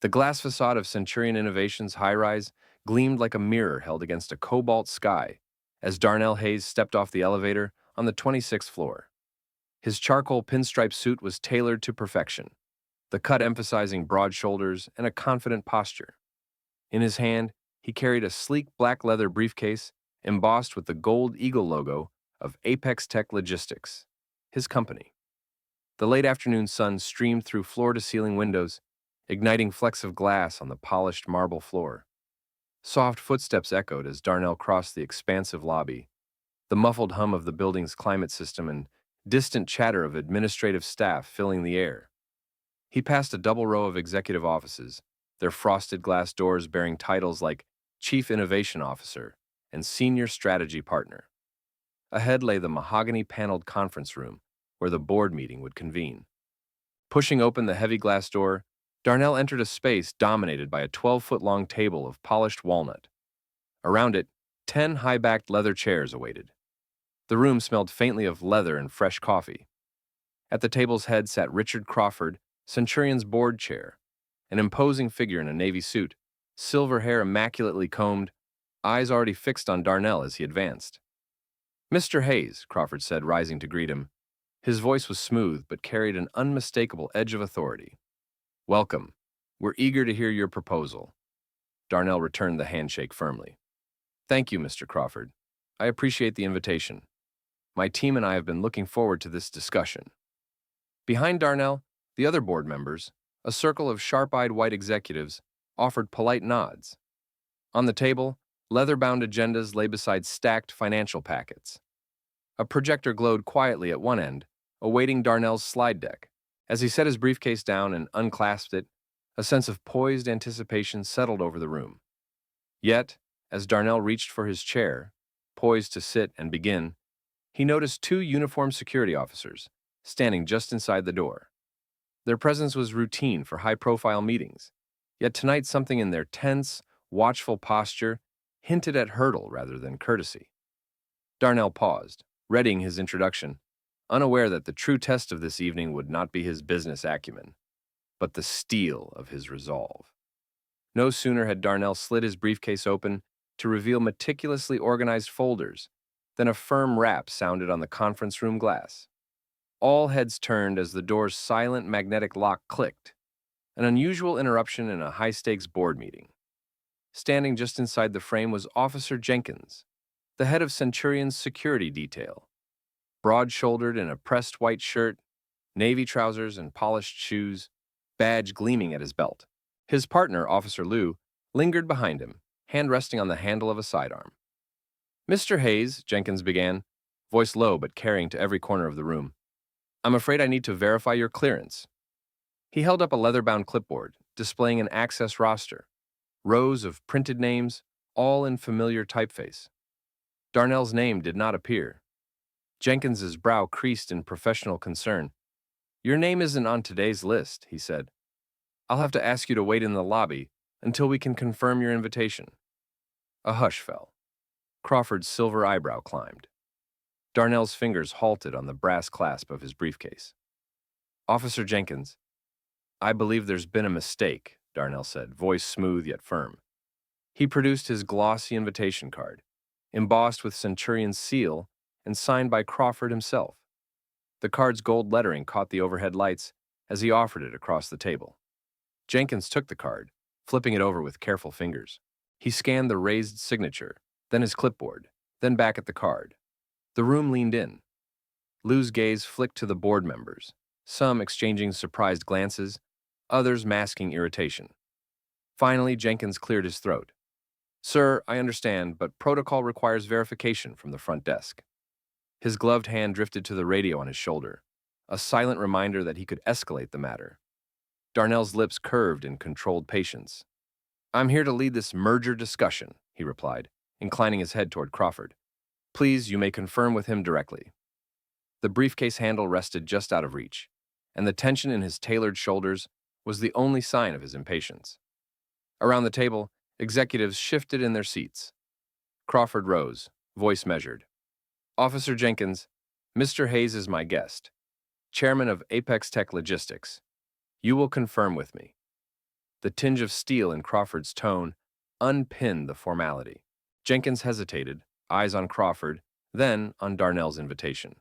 The glass facade of Centurion Innovations high-rise gleamed like a mirror held against a cobalt sky as Darnell Hayes stepped off the elevator on the 26th floor. His charcoal pinstripe suit was tailored to perfection, the cut emphasizing broad shoulders and a confident posture. In his hand, he carried a sleek black leather briefcase embossed with the gold eagle logo of Apex Tech Logistics, his company. The late afternoon sun streamed through floor-to-ceiling windows, igniting flecks of glass on the polished marble floor. Soft footsteps echoed as Darnell crossed the expansive lobby, the muffled hum of the building's climate system and distant chatter of administrative staff filling the air. He passed a double row of executive offices, their frosted glass doors bearing titles like Chief Innovation Officer and Senior Strategy Partner. Ahead lay the mahogany-paneled conference room where the board meeting would convene. Pushing open the heavy glass door, Darnell entered a space dominated by a 12-foot-long table of polished walnut. Around it, 10 high-backed leather chairs awaited. The room smelled faintly of leather and fresh coffee. At the table's head sat Richard Crawford, Centurion's board chair, an imposing figure in a navy suit, silver hair immaculately combed, eyes already fixed on Darnell as he advanced. "Mr. Hayes," Crawford said, rising to greet him. His voice was smooth but carried an unmistakable edge of authority. "Welcome. We're eager to hear your proposal." Darnell returned the handshake firmly. "Thank you, Mr. Crawford. I appreciate the invitation. My team and I have been looking forward to this discussion." Behind Darnell, the other board members, a circle of sharp-eyed white executives, offered polite nods. On the table, leather-bound agendas lay beside stacked financial packets. A projector glowed quietly at one end, awaiting Darnell's slide deck. As he set his briefcase down and unclasped it, a sense of poised anticipation settled over the room. Yet, as Darnell reached for his chair, poised to sit and begin, he noticed two uniformed security officers standing just inside the door. Their presence was routine for high-profile meetings, yet tonight something in their tense, watchful posture hinted at hurdle rather than courtesy. Darnell paused, readying his introduction, unaware that the true test of this evening would not be his business acumen, but the steel of his resolve. No sooner had Darnell slid his briefcase open to reveal meticulously organized folders than a firm rap sounded on the conference room glass. All heads turned as the door's silent magnetic lock clicked, an unusual interruption in a high-stakes board meeting. Standing just inside the frame was Officer Jenkins, the head of Centurion's security detail. Broad-shouldered in a pressed white shirt, navy trousers, and polished shoes, badge gleaming at his belt. His partner, Officer Liu, lingered behind him, hand resting on the handle of a sidearm. "Mr. Hayes," Jenkins began, voice low but carrying to every corner of the room, "I'm afraid I need to verify your clearance." He held up a leather-bound clipboard, displaying an access roster, rows of printed names, all in familiar typeface. Darnell's name did not appear. Jenkins's brow creased in professional concern. "Your name isn't on today's list," he said. "I'll have to ask you to wait in the lobby until we can confirm your invitation." A hush fell. Crawford's silver eyebrow climbed. Darnell's fingers halted on the brass clasp of his briefcase. "Officer Jenkins, I believe there's been a mistake," Darnell said, voice smooth yet firm. He produced his glossy invitation card, embossed with Centurion's seal and signed by Crawford himself. The card's gold lettering caught the overhead lights as he offered it across the table. Jenkins took the card, flipping it over with careful fingers. He scanned the raised signature, then his clipboard, then back at the card. The room leaned in. Liu's gaze flicked to the board members, some exchanging surprised glances, others masking irritation. Finally, Jenkins cleared his throat. "Sir, I understand, but protocol requires verification from the front desk." His gloved hand drifted to the radio on his shoulder, a silent reminder that he could escalate the matter. Darnell's lips curved in controlled patience. "I'm here to lead this merger discussion," he replied, inclining his head toward Crawford. "Please, you may confirm with him directly." The briefcase handle rested just out of reach, and the tension in his tailored shoulders was the only sign of his impatience. Around the table, executives shifted in their seats. Crawford rose, voice measured. "Officer Jenkins, Mr. Hayes is my guest, chairman of Apex Tech Logistics. You will confirm with me." The tinge of steel in Crawford's tone unpinned the formality. Jenkins hesitated, eyes on Crawford, then on Darnell's invitation.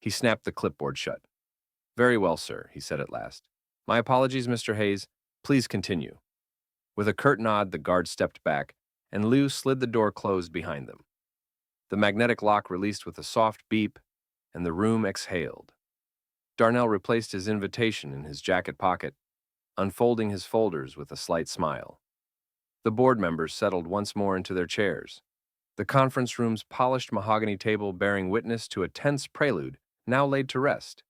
He snapped the clipboard shut. "Very well, sir," he said at last. "My apologies, Mr. Hayes. Please continue." With a curt nod, the guard stepped back, and Liu slid the door closed behind them. The magnetic lock released with a soft beep, and the room exhaled. Darnell replaced his invitation in his jacket pocket, unfolding his folders with a slight smile. The board members settled once more into their chairs. The conference room's polished mahogany table bearing witness to a tense prelude now laid to rest,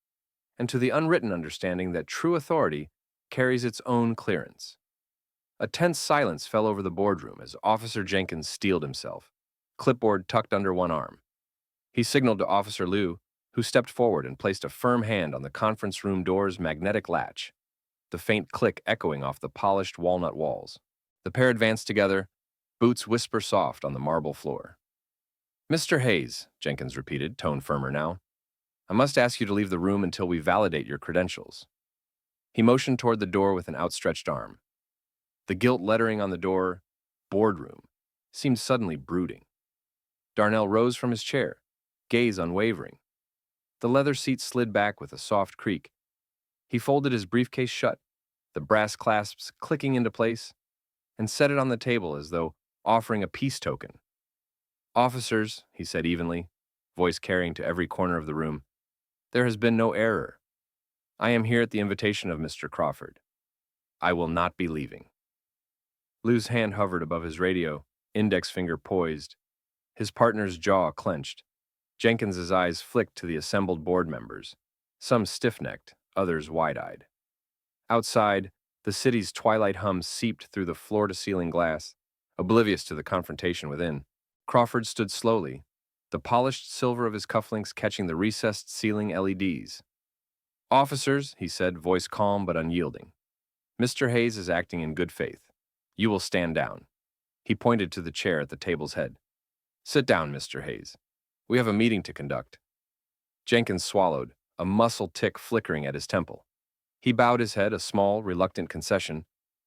and to the unwritten understanding that true authority carries its own clearance. A tense silence fell over the boardroom as Officer Jenkins steeled himself, clipboard tucked under one arm. He signaled to Officer Liu, who stepped forward and placed a firm hand on the conference room door's magnetic latch, the faint click echoing off the polished walnut walls. The pair advanced together, boots whisper soft on the marble floor. "Mr. Hayes," Jenkins repeated, tone firmer now, "I must ask you to leave the room until we validate your credentials." He motioned toward the door with an outstretched arm. The gilt lettering on the door, "Boardroom," seemed suddenly brooding. Darnell rose from his chair, gaze unwavering. The leather seat slid back with a soft creak. He folded his briefcase shut, the brass clasps clicking into place, and set it on the table as though offering a peace token. "Officers," he said evenly, voice carrying to every corner of the room, "there has been no error. I am here at the invitation of Mr. Crawford. I will not be leaving." Liu's hand hovered above his radio, index finger poised. His partner's jaw clenched. Jenkins's eyes flicked to the assembled board members, some stiff-necked, others wide-eyed. Outside, the city's twilight hum seeped through the floor-to-ceiling glass, oblivious to the confrontation within. Crawford stood slowly, the polished silver of his cufflinks catching the recessed ceiling LEDs. "Officers," he said, voice calm but unyielding. "Mr. Hayes is acting in good faith. You will stand down." He pointed to the chair at the table's head. "Sit down, Mr. Hayes. We have a meeting to conduct." Jenkins swallowed, a muscle tick flickering at his temple. He bowed his head, a small, reluctant concession,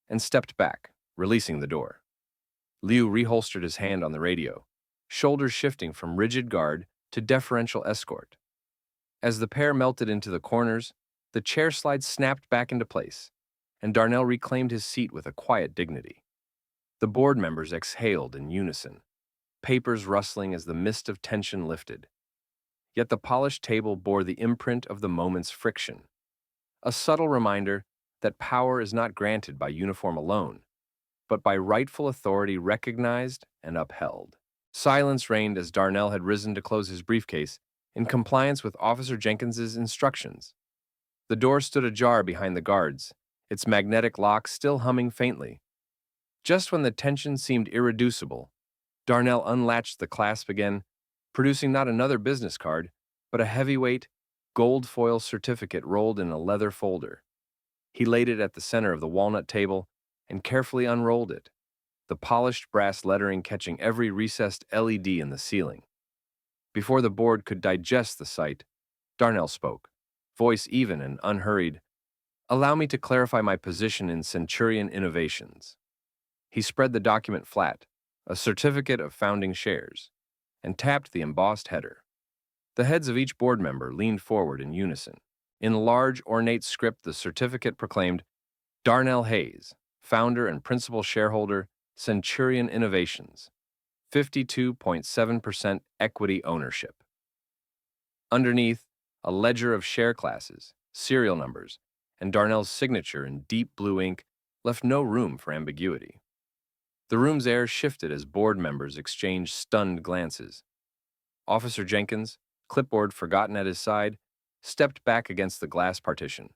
and stepped back, releasing the door. Liu reholstered his hand on the radio, shoulders shifting from rigid guard to deferential escort. As the pair melted into the corners, the chair slide snapped back into place, and Darnell reclaimed his seat with a quiet dignity. The board members exhaled in unison, papers rustling as the mist of tension lifted. Yet the polished table bore the imprint of the moment's friction, a subtle reminder that power is not granted by uniform alone, but by rightful authority recognized and upheld. Silence reigned as Darnell had risen to close his briefcase in compliance with Officer Jenkins's instructions. The door stood ajar behind the guards, its magnetic lock still humming faintly. Just when the tension seemed irreducible, Darnell unlatched the clasp again, producing not another business card, but a heavyweight, gold foil certificate rolled in a leather folder. He laid it at the center of the walnut table and carefully unrolled it, the polished brass lettering catching every recessed LED in the ceiling. Before the board could digest the sight, Darnell spoke, voice even and unhurried. "Allow me to clarify my position in Centurion Innovations." He spread the document flat, a certificate of founding shares, and tapped the embossed header. The heads of each board member leaned forward in unison. In large, ornate script, the certificate proclaimed, "Darnell Hayes, founder and principal shareholder, Centurion Innovations, 52.7% equity ownership." Underneath, a ledger of share classes, serial numbers, and Darnell's signature in deep blue ink left no room for ambiguity. The room's air shifted as board members exchanged stunned glances. Officer Jenkins, clipboard forgotten at his side, stepped back against the glass partition,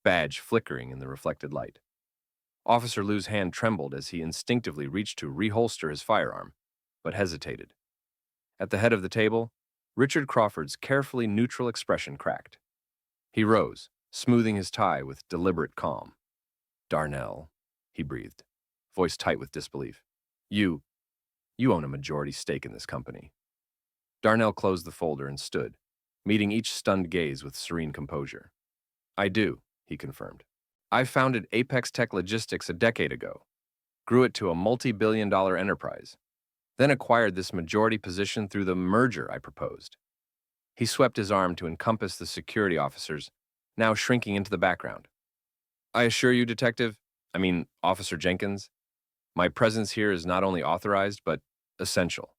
badge flickering in the reflected light. Officer Liu's hand trembled as he instinctively reached to reholster his firearm, but hesitated. At the head of the table, Richard Crawford's carefully neutral expression cracked. He rose, smoothing his tie with deliberate calm. "Darnell," he breathed, voice tight with disbelief. You own a majority stake in this company." Darnell closed the folder and stood, meeting each stunned gaze with serene composure. "I do," he confirmed. I founded Apex Tech Logistics a decade ago, grew it to a multi-billion-dollar enterprise, then acquired this majority position through the merger I proposed. He swept his arm to encompass the security officers, now shrinking into the background. I assure you, Officer Jenkins, my presence here is not only authorized, but essential.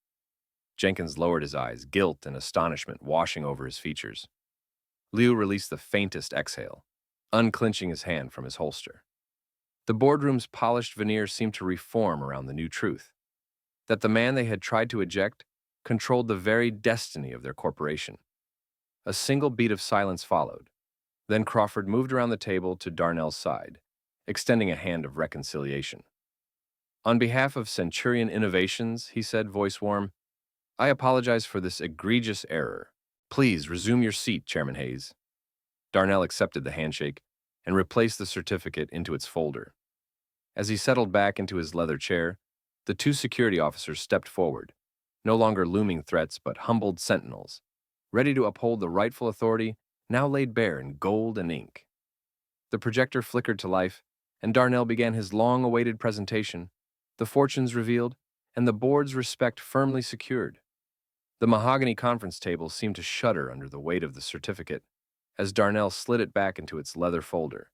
Jenkins lowered his eyes, guilt and astonishment washing over his features. Liu released the faintest exhale, unclenching his hand from his holster. The boardroom's polished veneer seemed to reform around the new truth, that the man they had tried to eject controlled the very destiny of their corporation. A single beat of silence followed. Then Crawford moved around the table to Darnell's side, extending a hand of reconciliation. On behalf of Centurion Innovations, he said, voice warm, I apologize for this egregious error. Please resume your seat, Chairman Hayes. Darnell accepted the handshake and replaced the certificate into its folder. As he settled back into his leather chair, the two security officers stepped forward, no longer looming threats but humbled sentinels, ready to uphold the rightful authority now laid bare in gold and ink. The projector flickered to life, and Darnell began his long-awaited presentation, the fortunes revealed, and the board's respect firmly secured. The mahogany conference table seemed to shudder under the weight of the certificate as Darnell slid it back into its leather folder,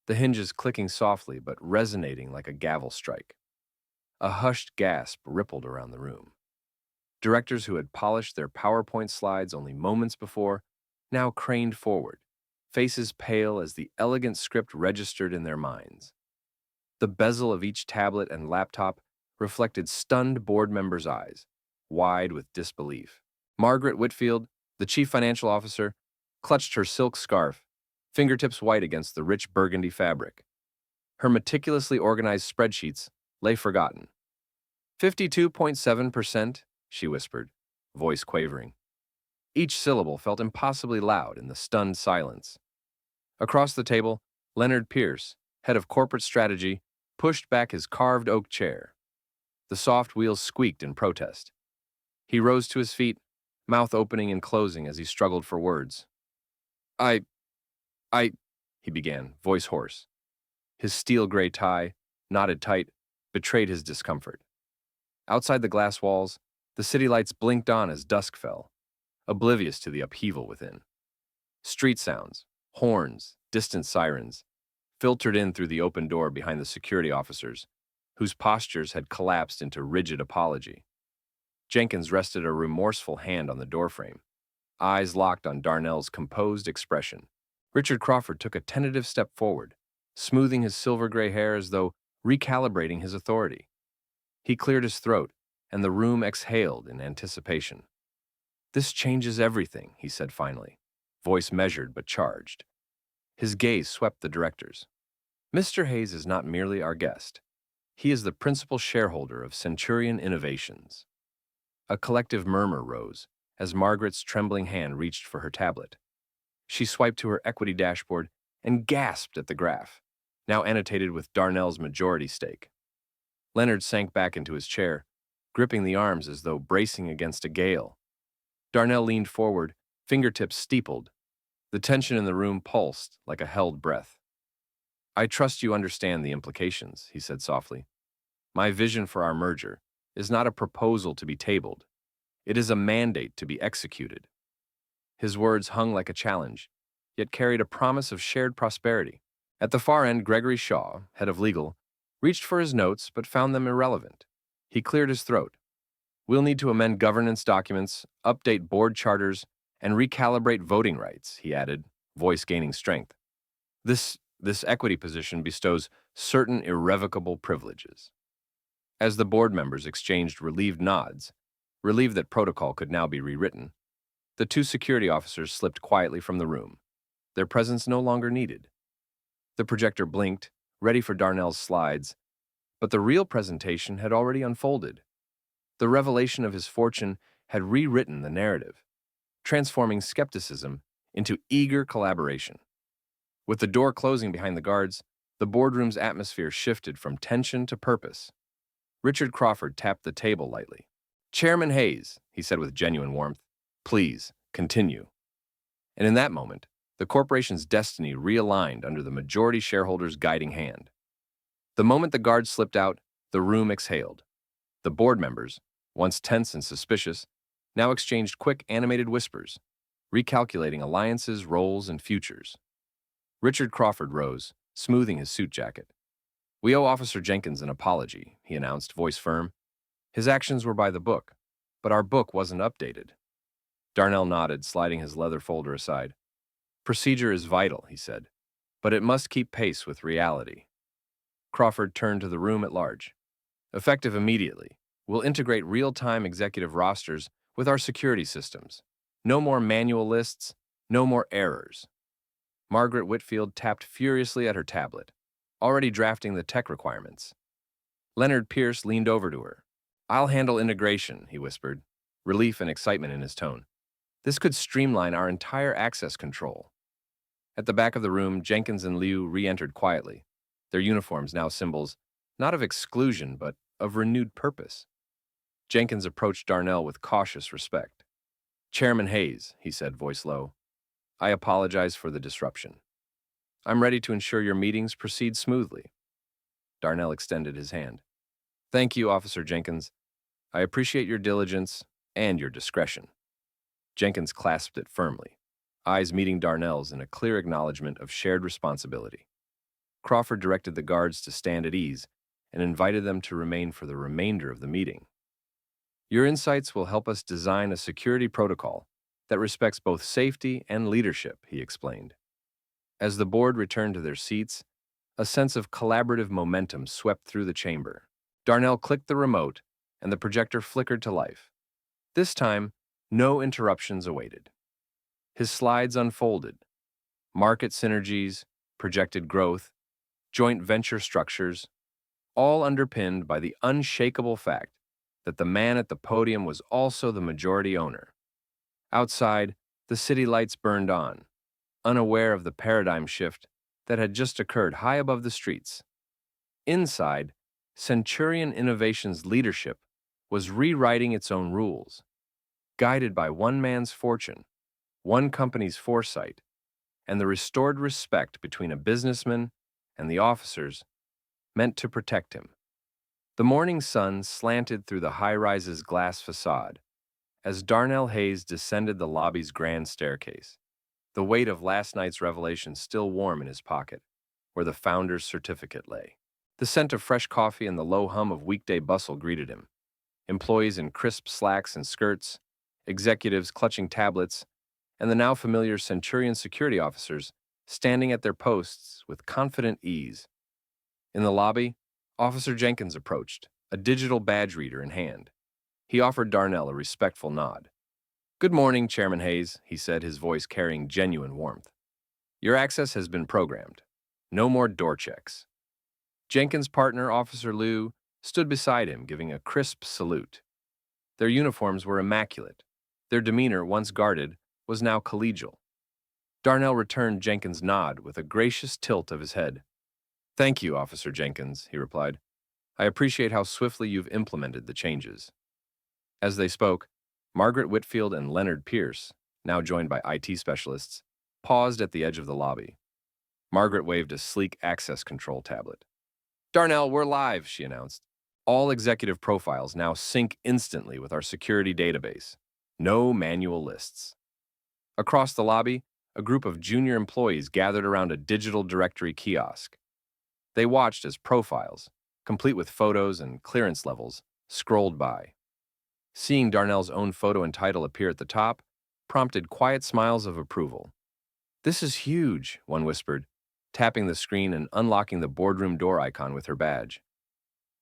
the hinges clicking softly but resonating like a gavel strike. A hushed gasp rippled around the room. Directors who had polished their PowerPoint slides only moments before now craned forward, faces pale as the elegant script registered in their minds. The bezel of each tablet and laptop reflected stunned board members' eyes, wide with disbelief. Margaret Whitfield, the chief financial officer, clutched her silk scarf, fingertips white against the rich burgundy fabric. Her meticulously organized spreadsheets lay forgotten. 52.7%, she whispered, voice quavering. Each syllable felt impossibly loud in the stunned silence. Across the table, Leonard Pierce, head of corporate strategy, pushed back his carved oak chair. The soft wheels squeaked in protest. He rose to his feet, mouth opening and closing as he struggled for words. I, he began, voice hoarse. His steel-gray tie, knotted tight, betrayed his discomfort. Outside the glass walls, the city lights blinked on as dusk fell, oblivious to the upheaval within. Street sounds, horns, distant sirens, filtered in through the open door behind the security officers, whose postures had collapsed into rigid apology. Jenkins rested a remorseful hand on the doorframe, eyes locked on Darnell's composed expression. Richard Crawford took a tentative step forward, smoothing his silver-gray hair as though recalibrating his authority. He cleared his throat, and the room exhaled in anticipation. This changes everything, he said finally, voice measured but charged. His gaze swept the directors. Mr. Hayes is not merely our guest. He is the principal shareholder of Centurion Innovations. A collective murmur rose as Margaret's trembling hand reached for her tablet. She swiped to her equity dashboard and gasped at the graph, now annotated with Darnell's majority stake. Leonard sank back into his chair, gripping the arms as though bracing against a gale. Darnell leaned forward, fingertips steepled. The tension in the room pulsed like a held breath. I trust you understand the implications, he said softly. My vision for our merger is not a proposal to be tabled. It is a mandate to be executed. His words hung like a challenge, yet carried a promise of shared prosperity. At the far end, Gregory Shaw, head of legal, reached for his notes but found them irrelevant. He cleared his throat. We'll need to amend governance documents, update board charters, and recalibrate voting rights, he added, voice gaining strength. This equity position bestows certain irrevocable privileges. As the board members exchanged relieved nods, relieved that protocol could now be rewritten, the two security officers slipped quietly from the room, their presence no longer needed. The projector blinked, ready for Darnell's slides, but the real presentation had already unfolded. The revelation of his fortune had rewritten the narrative, transforming skepticism into eager collaboration. With the door closing behind the guards, the boardroom's atmosphere shifted from tension to purpose. Richard Crawford tapped the table lightly. Chairman Hayes, he said with genuine warmth, please, continue. And in that moment, The corporation's destiny realigned under the majority shareholder's guiding hand. The moment the guards slipped out, the room exhaled. The board members, once tense and suspicious, now exchanged quick animated whispers, recalculating alliances, roles, and futures. Richard Crawford rose, smoothing his suit jacket. "We owe Officer Jenkins an apology," he announced, voice firm. "His actions were by the book, but our book wasn't updated." Darnell nodded, sliding his leather folder aside. "Procedure is vital," he said, "but it must keep pace with reality." Crawford turned to the room at large. "Effective immediately, we'll integrate real-time executive rosters with our security systems. No more manual lists, no more errors." Margaret Whitfield tapped furiously at her tablet, already drafting the tech requirements. Leonard Pierce leaned over to her. "I'll handle integration," he whispered, relief and excitement in his tone. "This could streamline our entire access control." At the back of the room, Jenkins and Liu re-entered quietly, their uniforms now symbols not of exclusion but of renewed purpose. Jenkins approached Darnell with cautious respect. "Chairman Hayes," he said, voice low, "I apologize for the disruption. I'm ready to ensure your meetings proceed smoothly." Darnell extended his hand. "Thank you, Officer Jenkins. I appreciate your diligence and your discretion." Jenkins clasped it firmly, eyes meeting Darnell's in a clear acknowledgement of shared responsibility. Crawford directed the guards to stand at ease and invited them to remain for the remainder of the meeting. "Your insights will help us design a security protocol that respects both safety and leadership," he explained. As the board returned to their seats, a sense of collaborative momentum swept through the chamber. Darnell clicked the remote, and the projector flickered to life. This time, no interruptions awaited. His slides unfolded. Market synergies, projected growth, joint venture structures, all underpinned by the unshakable fact that the man at the podium was also the majority owner. Outside, the city lights burned on, unaware of the paradigm shift that had just occurred high above the streets. Inside, Centurion Innovations' leadership was rewriting its own rules, guided by one man's fortune, one company's foresight, and the restored respect between a businessman and the officers meant to protect him. The morning sun slanted through the high-rise's glass facade as Darnell Hayes descended the lobby's grand staircase, the weight of last night's revelation still warm in his pocket, where the founder's certificate lay. The scent of fresh coffee and the low hum of weekday bustle greeted him. Employees in crisp slacks and skirts, executives clutching tablets, and the now familiar Centurion security officers standing at their posts with confident ease. In the lobby, Officer Jenkins approached, a digital badge reader in hand. He offered Darnell a respectful nod. "Good morning, Chairman Hayes," he said, his voice carrying genuine warmth. "Your access has been programmed. No more door checks." Jenkins' partner, Officer Liu, stood beside him, giving a crisp salute. Their uniforms were immaculate. Their demeanor, once guarded, was now collegial. Darnell returned Jenkins' nod with a gracious tilt of his head. "Thank you, Officer Jenkins," he replied. "I appreciate how swiftly you've implemented the changes." As they spoke, Margaret Whitfield and Leonard Pierce, now joined by IT specialists, paused at the edge of the lobby. Margaret waved a sleek access control tablet. "Darnell, we're live," she announced. "All executive profiles now sync instantly with our security database. No manual lists." Across the lobby, a group of junior employees gathered around a digital directory kiosk. They watched as profiles, complete with photos and clearance levels, scrolled by. Seeing Darnell's own photo and title appear at the top prompted quiet smiles of approval. "This is huge," one whispered, tapping the screen and unlocking the boardroom door icon with her badge.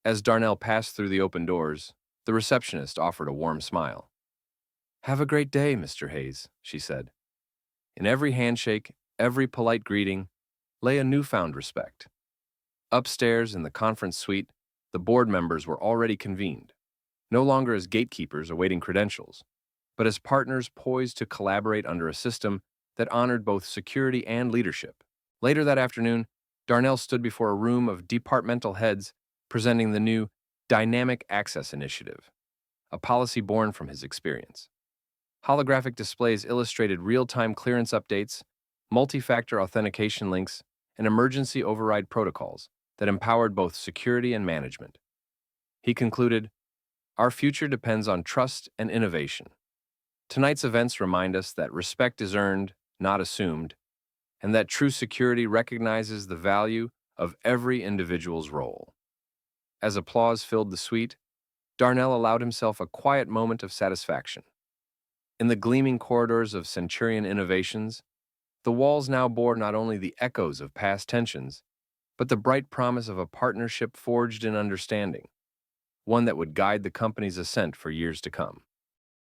As Darnell passed through the open doors, the receptionist offered a warm smile. "Have a great day, Mr. Hayes," she said. In every handshake, every polite greeting, lay a newfound respect. Upstairs in the conference suite, the board members were already convened, no longer as gatekeepers awaiting credentials, but as partners poised to collaborate under a system that honored both security and leadership. Later that afternoon, Darnell stood before a room of departmental heads presenting the new Dynamic Access Initiative, a policy born from his experience. Holographic displays illustrated real-time clearance updates, multi-factor authentication links, and emergency override protocols that empowered both security and management. He concluded, "Our future depends on trust and innovation." Tonight's events remind us that respect is earned, not assumed, and that true security recognizes the value of every individual's role. As applause filled the suite, Darnell allowed himself a quiet moment of satisfaction. In the gleaming corridors of Centurion Innovations, the walls now bore not only the echoes of past tensions, but the bright promise of a partnership forged in understanding, one that would guide the company's ascent for years to come.